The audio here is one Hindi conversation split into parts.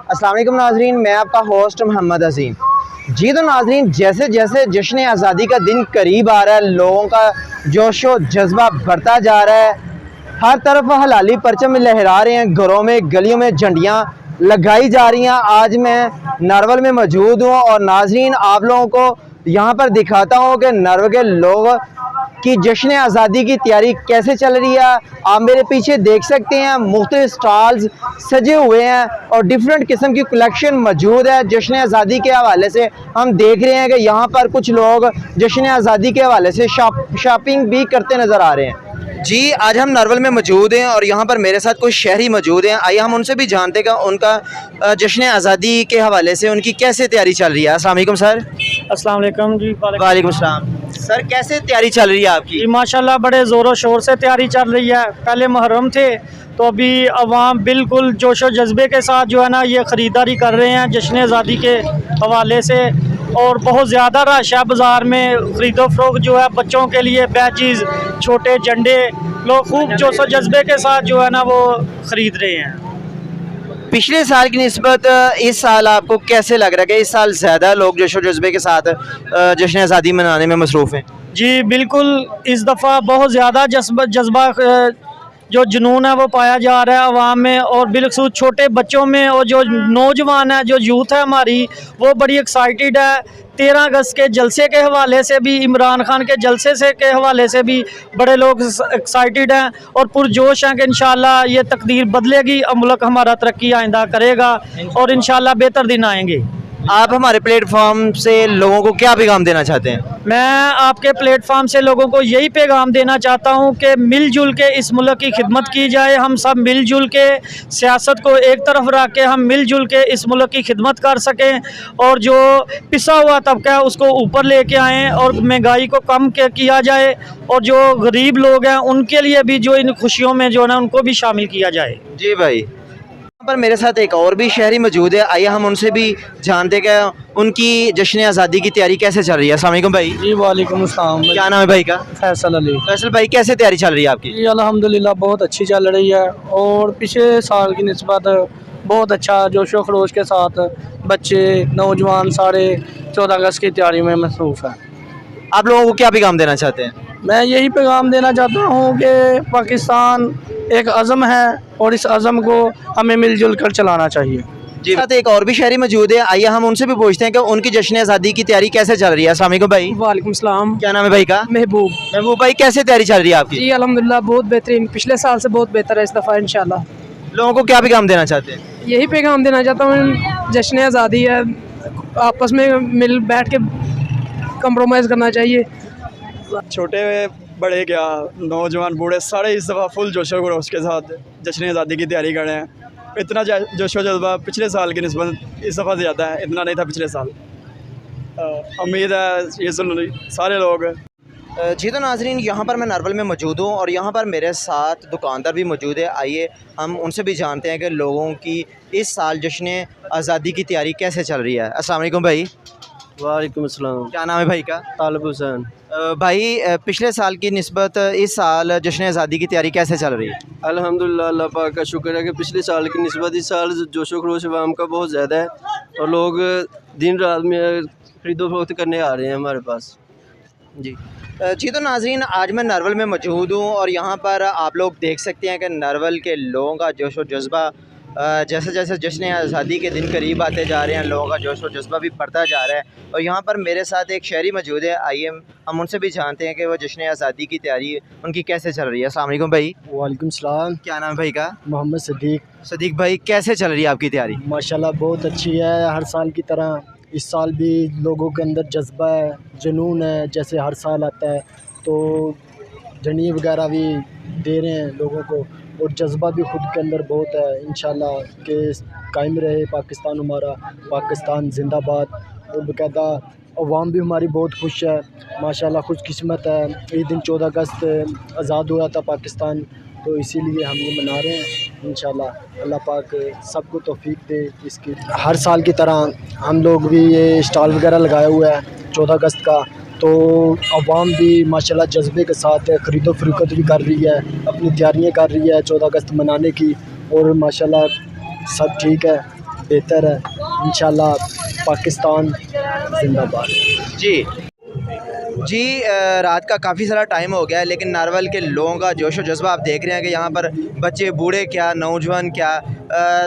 अस्सलाम वालेकुम नाज़रीन, मैं आपका होस्ट मोहम्मद अजीम। जी तो नाज़रीन, जैसे जैसे जश्न आज़ादी का दिन करीब आ रहा है, लोगों का जोश व जज्बा बढ़ता जा रहा है। हर तरफ हलाली परचम लहरा रहे हैं, घरों में गलियों में झंडियाँ लगाई जा रही हैं। आज मैं नारवल में मौजूद हूँ और नाज़रीन आप लोगों को यहाँ पर दिखाता हूँ कि नारवल के लोग कि जश्न आज़ादी की तैयारी कैसे चल रही है। आप मेरे पीछे देख सकते हैं, मुख्तलिफ स्टॉल्स सजे हुए हैं और डिफरेंट किस्म की कलेक्शन मौजूद है। जश्न आज़ादी के हवाले से हम देख रहे हैं कि यहाँ पर कुछ लोग जश्न आज़ादी के हवाले से शॉपिंग भी करते नज़र आ रहे हैं। जी, आज हम नारवल में मौजूद हैं और यहाँ पर मेरे साथ कुछ शहरी मौजूद हैं। आइए हम उनसे भी जानते हैं कि उनका जश्न आज़ादी के हवाले से उनकी कैसे तैयारी चल रही है। अस्सलाम वालेकुम सर। अस्सलाम वालेकुम जी। वालेकुम सलाम। सर, कैसे तैयारी चल रही है आपकी? जी माशाल्लाह बड़े ज़ोरों शोर से तैयारी चल रही है। पहले मुहर्रम थे तो अभी अवाम बिल्कुल जोश व जज्बे के साथ जो है ना ये ख़रीदारी कर रहे हैं जश्न आज़ादी के हवाले से, और बहुत ज़्यादा रश है बाज़ार में। ख़रीदो फरोख्त जो है बच्चों के लिए बैचेज़, छोटे झंडे, लोग खूब जोश व जज्बे के साथ जो है ना वो ख़रीद रहे हैं। पिछले साल की निस्बत इस साल आपको कैसे लग रहा है कि इस साल ज़्यादा लोग जोश व जज्बे के साथ जश्न आज़ादी मनाने में मसरूफ़ हैं? जी बिल्कुल, इस दफ़ा बहुत ज़्यादा जज्बा जो जुनून है वो पाया जा रहा है अवाम में, और बिलखसूस छोटे बच्चों में, और जो नौजवान है, जो यूथ है हमारी, वो बड़ी एक्साइटेड है। 13 अगस्त के जलसे के हवाले से भी, इमरान खान के जलसे से के हवाले से भी बड़े लोग एक्साइटेड हैं और पुरजोश हैं कि इंशाल्लाह ये तकदीर बदलेगी और मुल्क हमारा तरक्की आइंदा करेगा और इंशाल्लाह बेहतर दिन आएंगे। आप हमारे प्लेटफॉर्म से लोगों को क्या पैगाम देना चाहते हैं? मैं आपके प्लेटफॉर्म से लोगों को यही पैगाम देना चाहता हूं कि मिलजुल के इस मुल्क की खिदमत की जाए। हम सब मिलजुल के सियासत को एक तरफ रख के हम मिलजुल के इस मुल्क की खिदमत कर सकें, और जो पिसा हुआ तबका है उसको ऊपर लेके आएँ और महंगाई को कम किया जाए, और जो गरीब लोग हैं उनके लिए भी जो इन खुशियों में जो है ना उनको भी शामिल किया जाए। जी भाई, पर मेरे साथ एक और भी शहरी मौजूद है। आइए हम उनसे भी जानते कि उनकी जश्न आज़ादी की तैयारी कैसे चल रही है। अस्सलाम वालेकुम भाई। जी वालेकुम अस्सलाम। क्या नाम है भाई का? फैसल अली। फैसल भाई, कैसे तैयारी चल रही है आपकी? जी अल्हम्दुलिल्लाह बहुत अच्छी चल रही है, और पिछले साल की निस्बत बहुत अच्छा जोशो खरोश के साथ बच्चे नौजवान सारे 14 अगस्त की तैयारी में मसरूफ़ हैं। आप लोगों को क्या पैगाम देना चाहते हैं? मैं यही पैगाम देना चाहता हूँ कि पाकिस्तान एक अज़म है और इस अज़म को हमें मिलजुल कर चलाना चाहिए। जी, साथ एक और भी शहरी मौजूद है। आइए हम उनसे भी पूछते हैं कि उनकी जश्न आज़ादी की तैयारी कैसे चल रही है। अस्सलाम वालेकुम भाई। वालेकुम सलाम। क्या नाम है भाई का? महबूब। महबूब भाई, कैसे तैयारी चल रही है आपकी? जी अल्हम्दुलिल्लाह बहुत बेहतरीन, पिछले साल से बहुत बेहतर है इस दफ़ा इंशाल्लाह। लोगों को क्या पैगाम देना चाहते हैं? यही पैगाम देना चाहता हूँ, जश्न आज़ादी है, आपस में मिल बैठ के कंप्रोमाइज़ करना चाहिए। छोटे बड़े क्या नौजवान बूढ़े सारे इस दफ़ा फुल जोशो खरोश के साथ जश्न आज़ादी की तैयारी कर रहे हैं। इतना जोशो जज्बा पिछले साल की निस्बत इस दफ़ा ज़्यादा है, इतना नहीं था पिछले साल। उम्मीद है ये सुन सारे लोग। जी तो नाजरीन, यहाँ पर मैं नारवल में मौजूद हूँ और यहाँ पर मेरे साथ दुकानदार भी मौजूद है। आइए हम उनसे भी जानते हैं कि लोगों की इस साल जश्न आज़ादी की तैयारी कैसे चल रही है। अस्सलाम वालेकुम भाई। वालेकुम अस्सलाम। क्या नाम है भाई का? तालिब हुसैन। भाई, पिछले साल की निस्बत इस साल जश्न आज़ादी की तैयारी कैसे चल रही है? अल्हम्दुलिल्लाह, अल्लाह पाक का शुक्र है कि पिछले साल की निस्बत इस साल जोशो खरोश अवाम का बहुत ज़्यादा है और लोग दिन रात में खरीदो फरोख्त करने आ रहे हैं हमारे पास। जी जी तो नाजरीन, आज मैं नारवल में मौजूद हूँ और यहाँ पर आप लोग देख सकते हैं कि नारवल के लोगों का जोश व जज्बा जैसे जैसे जश्न आज़ादी के दिन करीब आते जा रहे हैं, लोगों का जोश व जज्बा भी बढ़ता जा रहा है। और यहाँ पर मेरे साथ एक शहरी मौजूद है। आइए हम उनसे भी जानते हैं कि वो जश्न आज़ादी की तैयारी उनकी कैसे चल रही है। अस्सलाम वालेकुम भाई। वालेकुम सलाम। क्या नाम है भाई का? मोहम्मद सदीक। सदीक भाई, कैसे चल रही है आपकी तैयारी? माशाल्लाह बहुत अच्छी है, हर साल की तरह इस साल भी लोगों के अंदर जज्बा है, जुनून है, जैसे हर साल आता है। तो झंडी वगैरह भी दे रहे हैं लोगों को, और जज्बा भी ख़ुद के अंदर बहुत है। इंशाल्लाह कि कायम रहे पाकिस्तान हमारा, पाकिस्तान जिंदाबाद। और बाकायदा अवाम भी हमारी बहुत खुश है, माशाल्लाह खुशकिस्मत है। ये दिन 14 अगस्त आज़ाद हुआ था पाकिस्तान, तो इसीलिए हम ये मना रहे हैं। इंशाल्लाह अल्लाह पाक सबको तौफीक दे इसकी। हर साल की तरह हम लोग भी ये स्टॉल वगैरह लगाया हुआ है 14 अगस्त का, तो अवाम भी माशाल्लाह जज्बे के साथ ख़रीदो फरोख्त भी कर रही है, अपनी तैयारियाँ कर रही है 14 अगस्त मनाने की, और माशाल्लाह सब ठीक है। बेहतर है। इंशाल्लाह पाकिस्तान जिंदाबाद। जी जी, रात का काफ़ी सारा टाइम हो गया है, लेकिन नारवल के लोगों का जोश व जज्बा आप देख रहे हैं कि यहाँ पर बच्चे बूढ़े क्या, नौजवान क्या,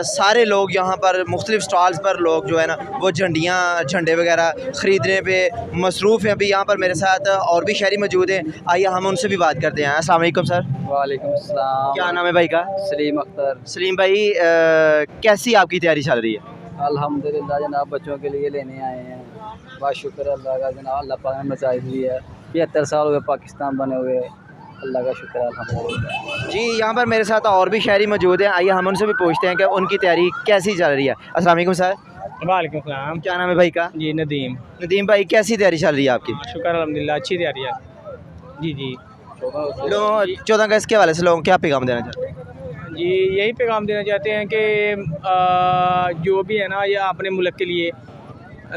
सारे लोग यहाँ पर मुख्तलिफ़ स्टॉल्स पर लोग जो है ना वो झंडे वगैरह ख़रीदने पे मसरूफ़ हैं। अभी यहाँ पर मेरे साथ और भी शहरी मौजूद हैं, आइए हम उनसे भी बात करते हैं। अस्सलाम वालेकुम सर। वालेकुम अस्सलाम। क्या नाम है भाई का? सलीम अख्तर। सलीम भाई, कैसी आपकी तैयारी चल रही है? अल्हम्दुलिल्लाह जनाब, बच्चों के लिए लेने आए हैं। बहुत शुक्र है अल्लाह का जनाब, अल्लाह पाक ने बचाई हुई है। 75 साल हुए पाकिस्तान बने हुए, अल्लाह का शुक्र है अल्हम्दुलिल्लाह। जी, यहाँ पर मेरे साथ और भी शहरी मौजूद हैं, आइए हम उनसे भी पूछते हैं कि उनकी तैयारी कैसी चल रही है। अस्सलाम वालेकुम सर। वालेकुम सलाम। क्या नाम है भाई का? जी नदीम। नदीम भाई, कैसी तैयारी चल रही है आपकी? शुक्र अल्हम्दुलिल्लाह, अच्छी तैयारी है। जी जी लोग 14 अगस्त के हवाले से लोगों को क्या पैगाम देना चाहते हैं? जी, यही पैगाम देना चाहते हैं कि जो भी है ना, ये अपने मुल्क के लिए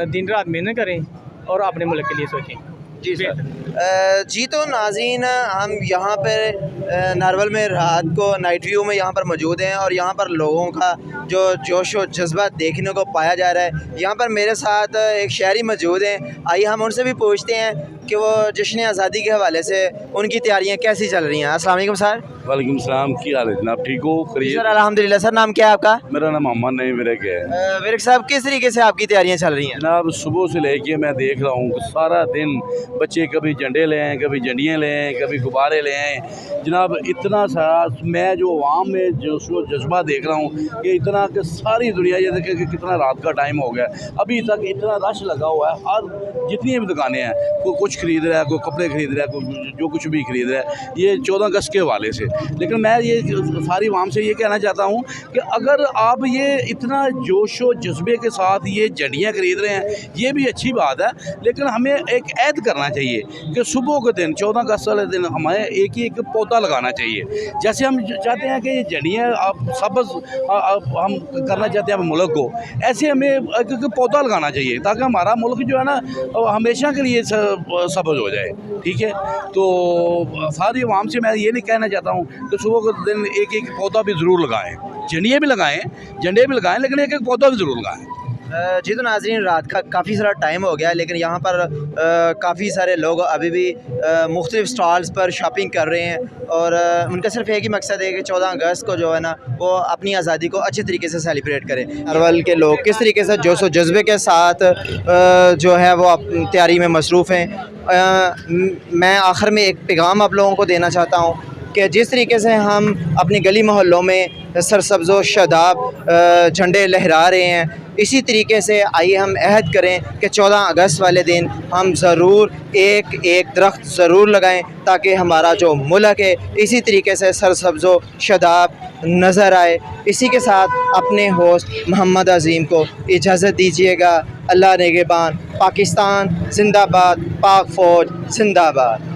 दिन रात मेहनत करें और अपने मुल्क के लिए सोचें। जी सर। जी तो नाज़रीन, हम यहाँ पर नारवल में रात को नाइट व्यू में यहाँ पर मौजूद हैं और यहाँ पर लोगों का जो जोश व जज्बा देखने को पाया जा रहा है। यहाँ पर मेरे साथ एक शहरी मौजूद हैं, आइए हम उनसे भी पूछते हैं कि वो जश्न आज़ादी के हवाले से उनकी तैयारियाँ कैसी चल रही हैं। अस्सलाम वालेकुम सर। वालेकुम सलाम। की हाल है जनाब? ठीक हो? करिए। सर अल्हम्दुलिल्लाह। सर नाम क्या है आपका? मेरा नाम मोहम्मद नहीं, मेरे क्या है विरक साहब, किस तरीके से आपकी तैयारियाँ चल रही हैं? जनाब, सुबह से लेके मैं देख रहा हूँ कि सारा दिन बच्चे कभी झंडे ले आए, कभी झंडियाँ ले आए, कभी गुब्बारे ले आए। जनाब इतना सारा, मैं जो आवाम में जो जज्बा देख रहा हूँ कि इतना कि सारी दुनिया, ये देखे कि कितना रात का टाइम हो गया, अभी तक इतना रश लगा हुआ है। हर जितनी भी दुकानें हैं, कोई कुछ खरीद रहा है, कोई कपड़े खरीद रहा है, कोई जो कुछ भी खरीद रहा है, ये 14 अगस्त के हवाले से। लेकिन मैं ये सारी आवाम से ये कहना चाहता हूँ कि अगर आप ये इतना जोश व जज्बे के साथ ये झंडियाँ खरीद रहे हैं, ये भी अच्छी बात है, लेकिन हमें एक ऐद करना चाहिए कि सुबह के दिन 14 अगस्त वाले दिन हमें एक ही एक पौधा लगाना चाहिए। जैसे हम चाहते हैं कि ये झंडियाँ आप सब्ज़ हम करना चाहते हैं अपने मुल्क को, ऐसे हमें एक पौधा लगाना चाहिए ताकि हमारा मुल्क जो है ना हमेशा के लिए सब्ज़ हो जाए। ठीक है, तो सारी आवाम से मैं ये नहीं कहना चाहता हूँ कि सुबह के दिन एक एक पौधा भी ज़रूर लगाएं, झंडियाँ भी लगाएं, झंडे भी लगाएं, लेकिन एक एक पौधा भी ज़रूर लगाएं। जी तो नाज़रीन, रात का काफ़ी सारा टाइम हो गया है, लेकिन यहाँ पर काफ़ी सारे लोग अभी भी मुख्तलिफ़ स्टॉल्स पर शॉपिंग कर रहे हैं और उनका सिर्फ एक ही मकसद है कि 14 अगस्त को जो है ना वो अपनी आज़ादी को अच्छे तरीके से सेलिब्रेट करें। नारवल के लोग किस तरीके से जोश व जज्बे के साथ जो है वो तैयारी में मसरूफ़ हैं। मैं आखिर में एक पैगाम आप लोगों को देना चाहता हूँ कि जिस तरीके से हम अपनी गली मोहल्लों में सरसब्ज़ व शादाब झंडे लहरा रहे हैं, इसी तरीके से आइए हम अहद करें कि 14 अगस्त वाले दिन हम ज़रूर एक एक दरख्त ज़रूर लगाएं ताकि हमारा जो मुल्क है इसी तरीके से सरसब्ज़ व शादाब नज़र आए। इसी के साथ अपने होस्ट मोहम्मद अज़ीम को इजाज़त दीजिएगा। अल्लाह नेगेबान। पाकिस्तान जिंदाबाद, पाक फ़ौज जिंदाबाद।